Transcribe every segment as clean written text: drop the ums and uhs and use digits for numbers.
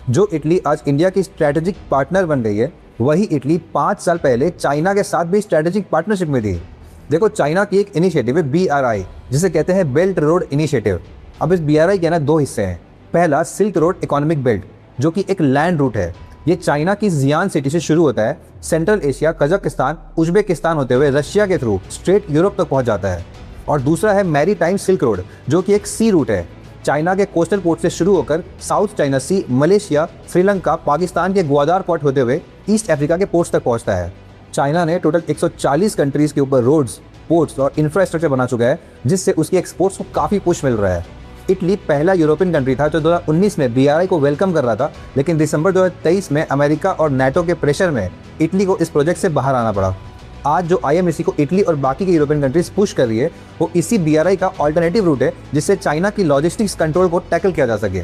जो इटली आज इंडिया की स्ट्रैटेजिक पार्टनर बन गई है, वही इटली 5 साल पहले चाइना के साथ भी स्ट्रैटेजिक पार्टनरशिप में थी। देखो, चाइना की एक इनिशिएटिव है BRI, जिसे कहते हैं बेल्ट रोड इनिशिएटिव। अब इस BRI के ना 2 हिस्से हैं। पहला सिल्क रोड इकोनॉमिक बेल्ट, जो कि एक लैंड रूट है। ये चाइना की जियान सिटी से शुरू होता है, सेंट्रल एशिया, कजाकिस्तान, उज्बेकिस्तान होते हुए रशिया के थ्रू स्ट्रेट यूरोप तक पहुंच जाता है। और दूसरा है मैरी टाइम सिल्क रोड, जो कि एक सी रूट है। चाइना के कोस्टल पोर्ट से शुरू होकर साउथ चाइना सी, मलेशिया, श्रीलंका, पाकिस्तान के ग्वादार पोर्ट होते हुए ईस्ट अफ्रीका के पोर्ट्स तक पहुंचता है। चाइना ने टोटल 140 कंट्रीज के ऊपर रोड्स, पोर्ट्स और इंफ्रास्ट्रक्चर बना चुका है, जिससे उसकी एक्सपोर्ट्स को काफ़ी पुश मिल रहा है। इटली पहला यूरोपियन कंट्री था जो 2019 में BRI को वेलकम कर रहा था, लेकिन दिसंबर 2023 में अमेरिका और नाटो के प्रेशर में इटली को इस प्रोजेक्ट से बाहर आना पड़ा। आज जो IMEC को इटली और बाकी के यूरोपियन कंट्रीज पुश कर रही है, वो इसी BRI का ऑल्टरनेटिव रूट है, जिससे चाइना की लॉजिस्टिक्स कंट्रोल को टैकल किया जा सके।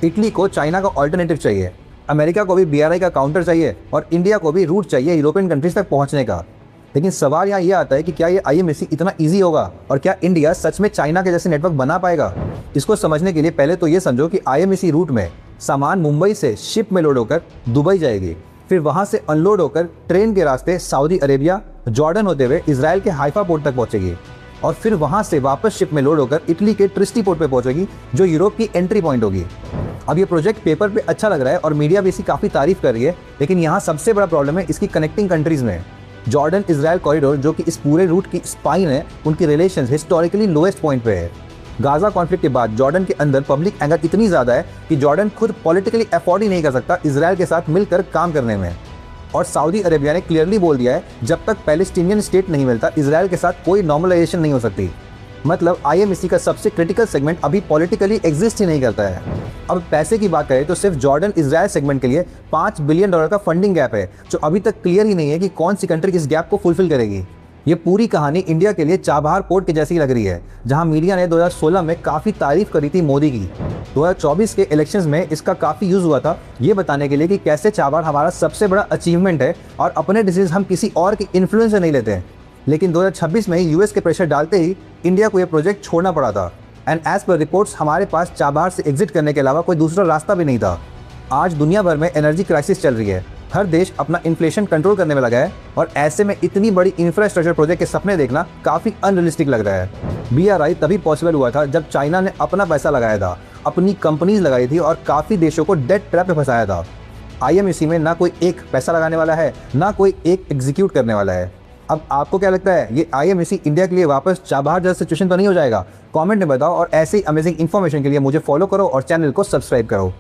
इटली को चाइना का ऑल्टरनेटिव चाहिए, अमेरिका को भी BRI का काउंटर चाहिए और इंडिया को भी रूट चाहिए यूरोपियन कंट्रीज तक पहुंचने का। लेकिन सवाल यहाँ ये आता है कि क्या ये IMEC इतना ईजी होगा और क्या इंडिया सच में चाइना के जैसे नेटवर्क बना पाएगा? इसको समझने के लिए पहले तो ये समझो कि IMEC रूट में सामान मुंबई से शिप में लोड होकर दुबई जाएगी, फिर वहाँ से अनलोड होकर ट्रेन के रास्ते सऊदी अरेबिया, जॉर्डन होते हुए इजराइल के हाइफा पोर्ट तक पहुँचेगी और फिर वहाँ से वापस शिप में लोड होकर इटली के ट्रिस्टी पोर्ट पर पहुँचेगी, जो यूरोप की एंट्री पॉइंट होगी। अब ये प्रोजेक्ट पेपर पे अच्छा लग रहा है और मीडिया भी इसकी काफ़ी तारीफ कर रही है, लेकिन यहाँ सबसे बड़ा प्रॉब्लम है इसकी कनेक्टिंग कंट्रीज़ में। जॉर्डन इजराइल कॉरिडोर, जो कि इस पूरे रूट की स्पाइन है, उनकी रिलेशंस हिस्टोरिकली लोएस्ट पॉइंट पे है। गाजा कॉन्फ्लिक्ट के बाद जॉर्डन के अंदर पब्लिक एंगर इतनी ज़्यादा है कि जॉर्डन खुद पॉलिटिकली अफोर्ड ही नहीं कर सकता इजराइल के साथ मिलकर काम करने में। और सऊदी अरेबिया ने क्लियरली बोल दिया है, जब तक पैलेस्टीनियन स्टेट नहीं मिलता इजराइल के साथ कोई नॉर्मलाइजेशन नहीं हो सकती। मतलब IMEC का सबसे क्रिटिकल सेगमेंट अभी पॉलिटिकली एग्जिस्ट ही नहीं करता है। अब पैसे की बात करें तो सिर्फ जॉर्डन इजराइल सेगमेंट के लिए $5 बिलियन का फंडिंग गैप है, जो अभी तक क्लियर ही नहीं है कि कौन सी कंट्री इस गैप को फुलफिल करेगी। ये पूरी कहानी इंडिया के लिए चाबहार पोर्ट के जैसी लग रही है, जहां मीडिया ने 2016 में काफ़ी तारीफ करी थी मोदी की। 2024 के इलेक्शंस में इसका काफ़ी यूज़ हुआ था, ये बताने के लिए कि कैसे चाबहार हमारा सबसे बड़ा अचीवमेंट है और अपने डिसीजन हम किसी और के इन्फ्लुएंस से नहीं लेते हैं। लेकिन 2026 में US के प्रेशर डालते ही इंडिया को यह प्रोजेक्ट छोड़ना पड़ा था। एंड एज पर रिपोर्ट्स हमारे पास चाबहार से एग्जिट करने के अलावा कोई दूसरा रास्ता भी नहीं था। आज दुनिया भर में एनर्जी क्राइसिस चल रही है, हर देश अपना इन्फ्लेशन कंट्रोल करने में लगा है और ऐसे में इतनी बड़ी इंफ्रास्ट्रक्चर प्रोजेक्ट के सपने देखना काफ़ी अनरियलिस्टिक लग रहा है। BRI तभी पॉसिबल हुआ था जब चाइना ने अपना पैसा लगाया था, अपनी कंपनीज लगाई थी और काफ़ी देशों को डेट ट्रैप में फंसाया था। IMEC में ना कोई एक पैसा लगाने वाला है, ना कोई एक एग्जीक्यूट करने वाला है। अब आपको क्या लगता है, ये IMEC इंडिया के लिए वापस चाबहार जैसा सिचुएशन तो नहीं हो जाएगा? कमेंट में बताओ और ऐसे ही अमेजिंग इन्फॉर्मेशन के लिए मुझे फॉलो करो और चैनल को सब्सक्राइब करो।